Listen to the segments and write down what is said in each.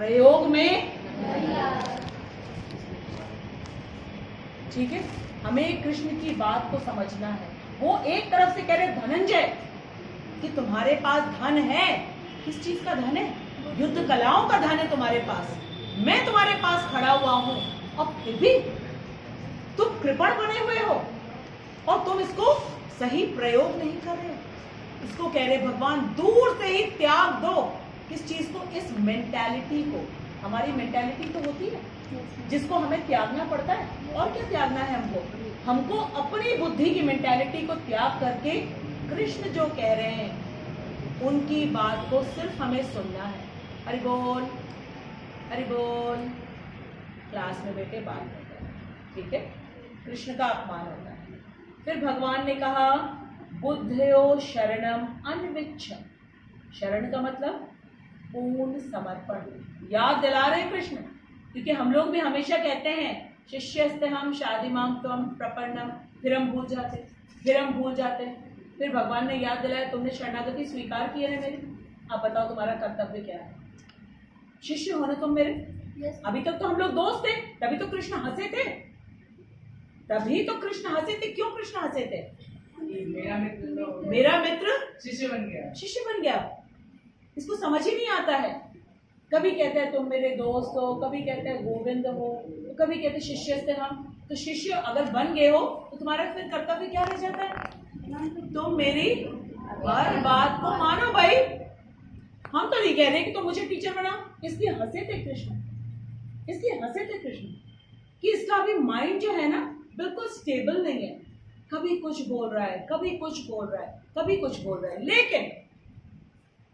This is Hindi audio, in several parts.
प्रयोग में। ठीक है, हमें कृष्ण की बात को समझना है। वो एक तरफ से कह रहे धनंजय कि तुम्हारे पास धन है। किस चीज का धन है? युद्ध कलाओं का धन है तुम्हारे पास। मैं तुम्हारे पास खड़ा हुआ हूं और फिर भी तुम कृपण बने हुए हो और तुम इसको सही प्रयोग नहीं कर रहे हो। इसको कह रहे भगवान दूर से ही त्याग दो। किस चीज को? इस मेंटालिटी को। हमारी मेंटालिटी तो होती है जिसको हमें त्यागना पड़ता है। और क्या त्यागना है हमको अपनी बुद्धि की मेंटालिटी को त्याग करके कृष्ण जो कह रहे हैं उनकी बात को सिर्फ हमें सुनना है। हरि बोल, हरि बोल। क्लास में बैठे बात करते हैं, ठीक है? कृष्ण का अपमान होता है। फिर भगवान ने कहा बुद्धयो शरणम अन्विच्छ। शरण का मतलब पूर्ण समर्पण। याद दिला रहे कृष्ण, क्योंकि हम लोग भी हमेशा कहते हैं शिष्यस्ते हम शादिमाम त्वम प्रपन्नम, फिर हम भूल जाते। फिर भगवान ने याद दिलाया तुमने शरणागति स्वीकार की है मेरी। अब बताओ तुम्हारा कर्तव्य क्या है? शिष्य होना तुम मेरे। अभी तक तो हम लोग दोस्त थे, तभी तो कृष्ण हंसे थे। क्यों कृष्ण हंसे थे? मेरा मित्र शिष्य बन गया। इसको समझ ही नहीं आता है। कभी कहते हैं तुम मेरे दोस्त हो, कभी कहते हैं गोविंद हो, कभी कहते हैं शिष्य से हम। तो शिष्य अगर बन गए हो तो तुम्हारा फिर कर्तव्य क्या रह जाता है? तुम मेरी हर बात को मानो भाई। हम तो नहीं कह रहे कि तुम मुझे टीचर बनाओ। इसलिए हंसे थे कृष्ण कि इसका अभी माइंड जो है ना बिल्कुल स्टेबल नहीं है। कभी कुछ बोल रहा है। लेकिन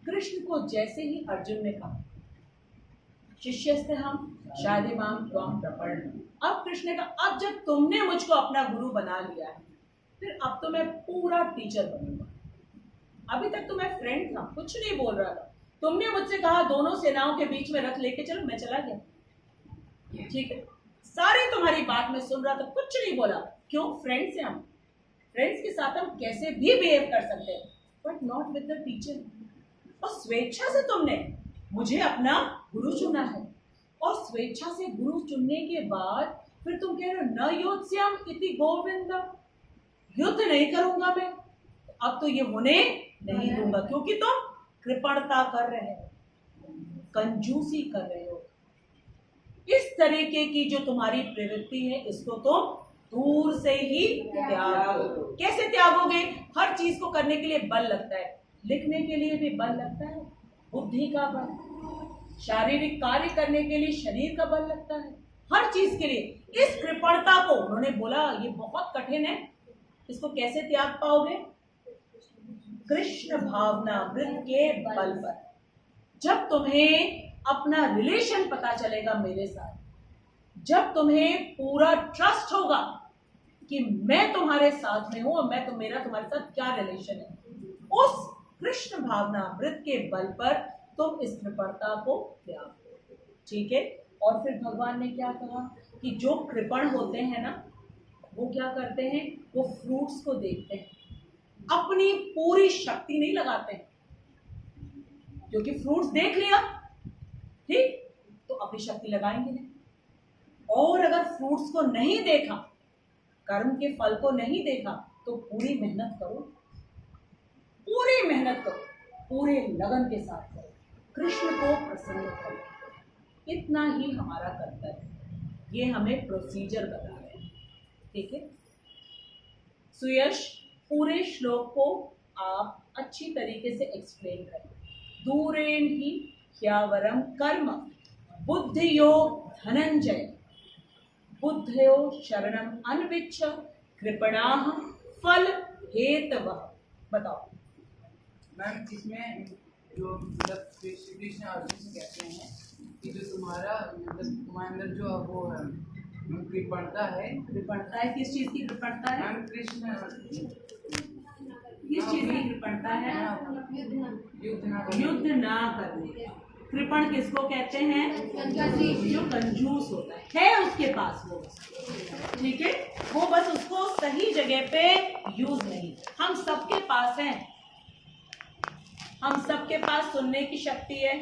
कृष्ण को जैसे ही अर्जुन ने कहा शिष्यस्ते हम शादिमाम त्वम प्रपन्न, अब कृष्ण ने कहा अब जब तुमने मुझको अपना गुरु बना लिया है फिर अब तो मैं पूरा टीचर बनूंगा। अभी तक तो मैं फ्रेंड था, कुछ नहीं बोल रहा था। तुमने मुझसे कहा दोनों सेनाओं के बीच में रथ लेके चलो, मैं चला गया। ठीक है, सारी तुम्हारी बात में सुन रहा था, कुछ नहीं बोला। क्यों? फ्रेंड्स हैं हम। फ्रेंड्स के साथ हम कैसे भी बिहेव कर सकते हैं, but not with the teacher. और स्वेच्छा से तुमने मुझे अपना गुरु चुना है, और स्वेच्छा से गुरु चुनने के बाद फिर तुम कह रहे हो न योत्स्यम इति गोविंद, युद्ध नहीं करूंगा मैं। अब तो ये होने नहीं दूंगा, क्योंकि तुम कृपणता कर रहे हो, कंजूसी कर रहे हो। इस तरीके की जो तुम्हारी प्रवृत्ति है इसको तुम दूर से ही त्यागो। कैसे त्यागोगे? हर चीज को करने के लिए बल लगता है, लिखने के लिए भी बल लगता है, बुद्धि का बल, शारीरिक कार्य करने के लिए शरीर का बल लगता है, हर चीज के लिए। इस कृपणता को उन्होंने बोला ये बहुत कठिन है, इसको कैसे त्याग पाओगे? कृष्ण भावना वृत्त के बल पर। जब तुम्हें अपना रिलेशन पता चलेगा मेरे साथ, जब तुम्हें पूरा ट्रस्ट होगा कि मैं तुम्हारे साथ में हूं और मेरा तुम्हारे साथ क्या रिलेशन है, उस कृष्ण भावना वृत्त के बल पर तुम इस कृपणता को त्याग दो। ठीक है? और फिर भगवान ने क्या कहा कि जो कृपण होते हैं ना वो क्या करते हैं? वो फ्रूट्स को देखते हैं, अपनी पूरी शक्ति नहीं लगाते हैं। क्योंकि फ्रूट्स देख लिया ठीक, तो अपनी शक्ति लगाएंगे नहीं। और अगर फ्रूट्स को नहीं देखा, कर्म के फल को नहीं देखा, तो पूरी मेहनत करो, पूरे लगन के साथ करो, कृष्ण को प्रसन्न करो। इतना ही हमारा कर्तव्य है। ये हमें प्रोसीजर बता रहे हैं। ठीक है? सुयश, पूरे श्लोक को आप अच्छी तरीके से एक्सप्लेन करें। दूरेण ही ह्यावरम कर्म बुद्धियो धनंजय, बुद्धयो शरणम अन्विच्छ कृपणाः फल हेतवः। बताओ मैम, इसमें जो मतलब श्री कृष्ण अर्जुन से कहते हैं कि जो तुम्हारा तुम्हारे अंदर जो वो कृपणता है। किस चीज की कृपणता है? मैम कृष्ण किस चीज की कृपणता है? युद्ध ना करने। कृपण किसको कहते हैं? जो कंजूस होता है उसके पास वो। ठीक है, वो बस उसको सही जगह पे यूज नहीं। हम सबके पास है, हम सबके पास सुनने की शक्ति है,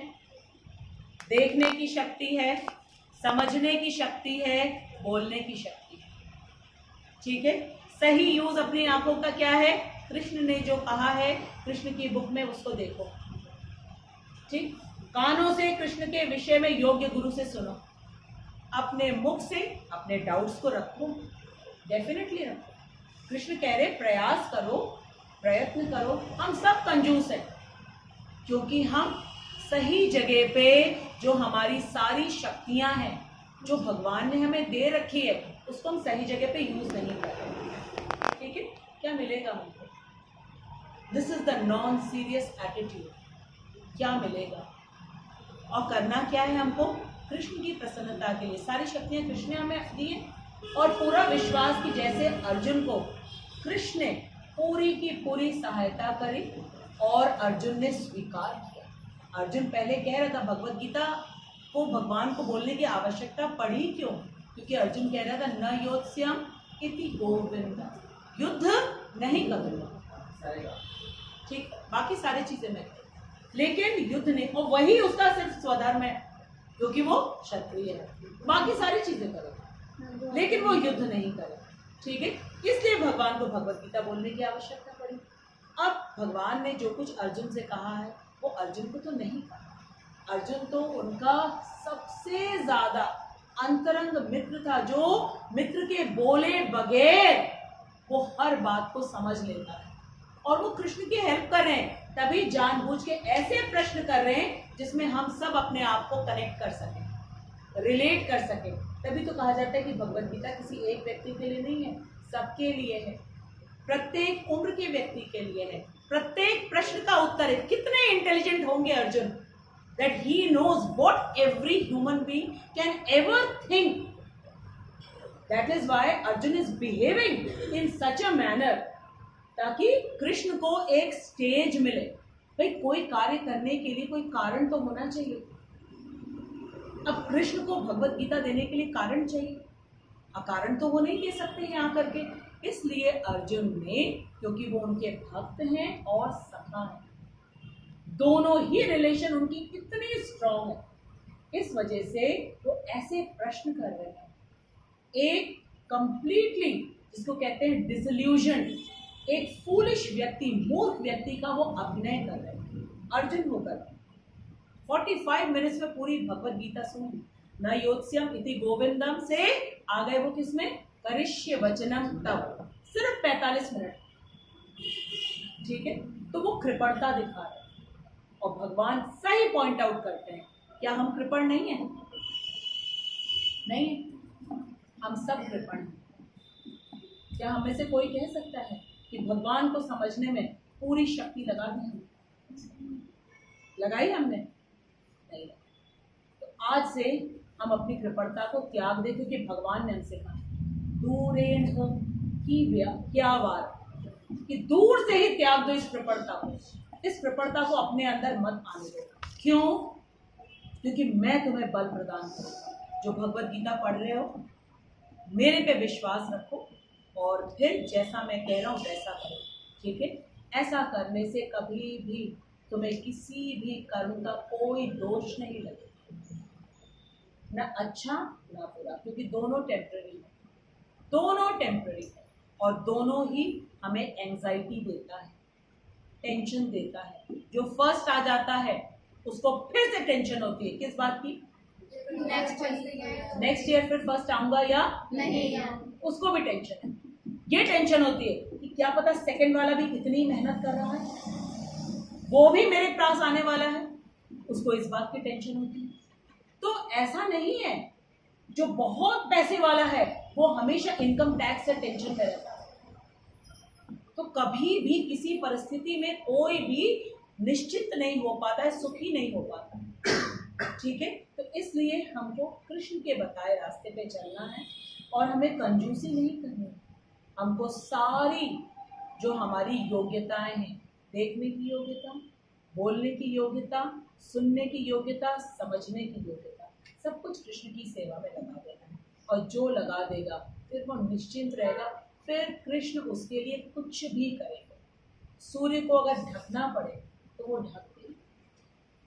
देखने की शक्ति है, समझने की शक्ति है, बोलने की शक्ति है। ठीक है, सही यूज अपनी आंखों का क्या है? कृष्ण ने जो कहा है कृष्ण की बुक में उसको देखो। ठीक, कानों से कृष्ण के विषय में योग्य गुरु से सुनो, अपने मुख से अपने डाउट्स को रखो, डेफिनेटली रखो। कृष्ण कह रहे प्रयास करो, प्रयत्न करो। हम सब कंजूस हैं क्योंकि हम सही जगह पे जो हमारी सारी शक्तियां हैं जो भगवान ने हमें दे रखी है उसको हम सही जगह पे यूज नहीं कर रहे। ठीक है, क्या मिलेगा हमको? This is the non serious attitude. क्या मिलेगा? और करना क्या है हमको? कृष्ण की प्रसन्नता के लिए सारी शक्तियां कृष्ण ने हमें दी है और पूरा विश्वास कि जैसे अर्जुन को कृष्ण ने पूरी की पूरी सहायता करी और अर्जुन ने स्वीकार किया। अर्जुन पहले कह रहा था भगवत गीता को भगवान को बोलने की आवश्यकता पड़ी क्यों? क्योंकि अर्जुन कह रहा था न योत्स्यम इति गोविंद, युद्ध नहीं करूंगा। ठीक, बाकी सारी चीजें मैं करूँ लेकिन युद्ध नहीं। और वही उसका सिर्फ स्वधर्म है क्योंकि वो क्षत्रिय है, बाकी सारी चीजें करे लेकिन वो युद्ध नहीं करे। ठीक है, इसलिए भगवान को भगवत गीता बोलने की आवश्यकता पड़ी। अब भगवान ने जो कुछ अर्जुन से कहा है वो अर्जुन को तो नहीं कहा। अर्जुन तो उनका सबसे ज्यादा अंतरंग मित्र था, जो मित्र के बोले बगैर वो हर बात को समझ लेता है और वो कृष्ण की हेल्प कर रहे हैं। तभी जानबूझ के ऐसे प्रश्न कर रहे हैं जिसमें हम सब अपने आप को कनेक्ट कर सकें, रिलेट कर सकें। तभी तो कहा जाता है कि भगवत गीता किसी एक व्यक्ति के लिए नहीं है, सबके लिए है, प्रत्येक उम्र के व्यक्ति के लिए है, प्रत्येक प्रश्न का उत्तर है। कितने इंटेलिजेंट होंगे Arjun, that he knows what every human being can ever think. That is why Arjun is behaving in such a manner ताकि कृष्ण को एक स्टेज मिले। भाई कोई कार्य करने के लिए कोई कारण तो होना चाहिए। अब कृष्ण को भगवत गीता देने के लिए कारण चाहिए, अकारण तो वो नहीं दे सकते हैं आकर के। इसलिए अर्जुन ने, क्योंकि वो उनके भक्त हैं और सखा हैं, दोनों ही रिलेशन उनकी इतनी स्ट्रांग है, इस वजह से वो ऐसे प्रश्न कर रहे हैं। एक कंप्लीटली जिसको कहते हैं डिसल्यूजन, एक फूलिश व्यक्ति, मूर्ख व्यक्ति का वो अभिनय कर रहे हैं अर्जुन होकर। 45 मिनट्स में पूरी भगवत गीता सुन, न योत्स्यम इति गोविंदम से आ गए वो किसमें? करिष्य वचनम तब, सिर्फ 45 मिनट। ठीक है, तो वो कृपणता दिखा रहे हैं और भगवान सही पॉइंट आउट करते हैं। क्या हम कृपण नहीं है? नहीं है, हम सब कृपण हैं। क्या हम में से कोई कह सकता है कि भगवान को समझने में पूरी शक्ति लगा दी हमने? लगाई हमने? नहीं। तो आज से हम अपनी कृपणता को त्याग दें, क्योंकि भगवान ने हमसे कहा दूरेण की क्या वार, कि दूर से ही त्याग दो इस कृपणता को। इस कृपणता को अपने अंदर मत आने दो। क्यों? क्योंकि मैं तुम्हें बल प्रदान करूंगा। जो भगवत गीता पढ़ रहे हो मेरे पे विश्वास रखो और फिर जैसा मैं कह रहा हूँ वैसा करो। ठीक है, ऐसा करने से कभी भी तुम्हें किसी भी कर्म का कोई दोष नहीं लगेगा, ना अच्छा ना बुरा, क्योंकि दोनों टेम्पररी है, दोनों टेम्पररी है और दोनों ही हमें एंजाइटी देता है, टेंशन देता है। जो फर्स्ट आ जाता है उसको फिर से टेंशन होती है, किस बात की? नेक्स्ट ईयर फिर फर्स्ट आऊंगा या नहीं, उसको भी टेंशन है। ये टेंशन होती है कि क्या पता सेकंड वाला भी इतनी मेहनत कर रहा है, वो भी मेरे पास आने वाला है, उसको इस बात की टेंशन होती है। तो ऐसा नहीं है, जो बहुत पैसे वाला है वो हमेशा इनकम टैक्स से टेंशन में रहता है। तो कभी भी किसी परिस्थिति में कोई भी निश्चित नहीं हो पाता है, सुखी नहीं हो पाता। ठीक है, तो इसलिए हमको कृष्ण के बताए रास्ते पे चलना है और हमें कंजूसी नहीं करनी है। हमको सारी जो हमारी योग्यताएं हैं, देखने की योग्यता, बोलने की योग्यता, सुनने की योग्यता, समझने की योग्यता, सब कुछ कृष्ण की सेवा में लगा देना है। और जो लगा देगा फिर वो निश्चिंत रहेगा, फिर कृष्ण उसके लिए कुछ भी करेगा। सूर्य को अगर ढकना पड़े तो वो ढक देगा,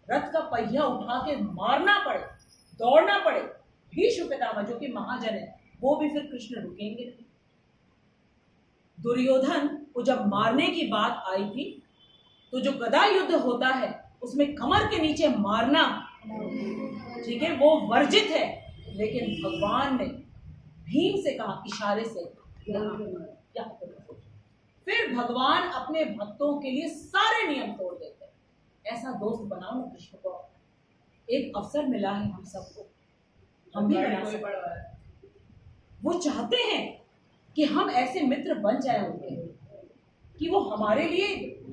रथ का पहिया उठा के मारना पड़े, दौड़ना पड़े, भीष्म पितामह जो कि महाजन है वो भी फिर कृष्ण रुकेंगे नहीं। दुर्योधन को जब मारने की बात आई थी तो जो गदा युद्ध होता है उसमें कमर के नीचे मारना, ठीक है, वो वर्जित है। लेकिन भगवान ने भीम से कहा इशारे से यहाँ पे करो। फिर भगवान अपने भक्तों के लिए सारे नियम तोड़ देते हैं। ऐसा दोस्त बनाओ ना कृष्ण को। एक अवसर मिला है हम सबको, हम भी बना सकते हैं। वो चाहते हैं कि हम ऐसे मित्र बन जाए उनके कि वो हमारे लिए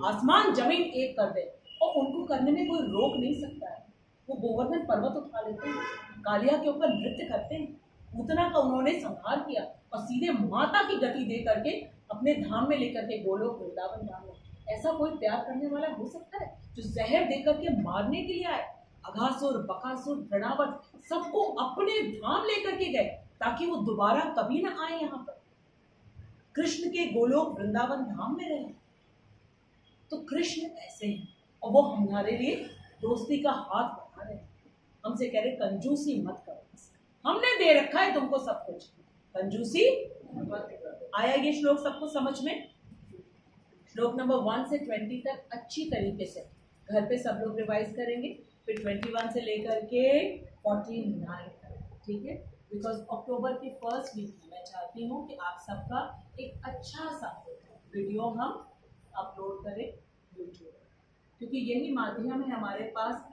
आसमान जमीन एक कर दे, और उनको करने में कोई रोक नहीं सकता है। वो गोवर्धन पर्वत उठा लेते हैं, कालिया के ऊपर नृत्य करते हैं, पूतना का उन्होंने संहार किया और सीधे माता की गति दे करके अपने धाम में लेकर के गोलोक वृंदावन धाम में। ऐसा कोई प्यार करने वाला हो सकता है जो जहर दे करके मारने के लिए आए? अघासुर, बकासुर, तृणावत सबको अपने धाम लेकर के गए ताकि वो दोबारा कभी ना आए यहाँ पर, कृष्ण के गोलोक वृंदावन धाम में रहे। तो कृष्ण ऐसे हैं और वो हमारे लिए दोस्ती का हाथ बढ़ा रहे हैं। हमसे कह रहे कंजूसी मत करो, हमने दे रखा है तुमको सब कुछ, कंजूसी मत करो। आया ये श्लोक सबको समझ में? श्लोक नंबर 1 से 20 तक अच्छी तरीके से घर पे सब लोग रिवाइज करेंगे, फिर 21 से लेकर के 49 तक, ठीक है? बिकॉज अक्टूबर के फर्स्ट वीक में मैं चाहती हूँ कि आप सबका एक अच्छा सा वीडियो हम अपलोड करें यूट्यूब, क्योंकि यही माध्यम है हमारे पास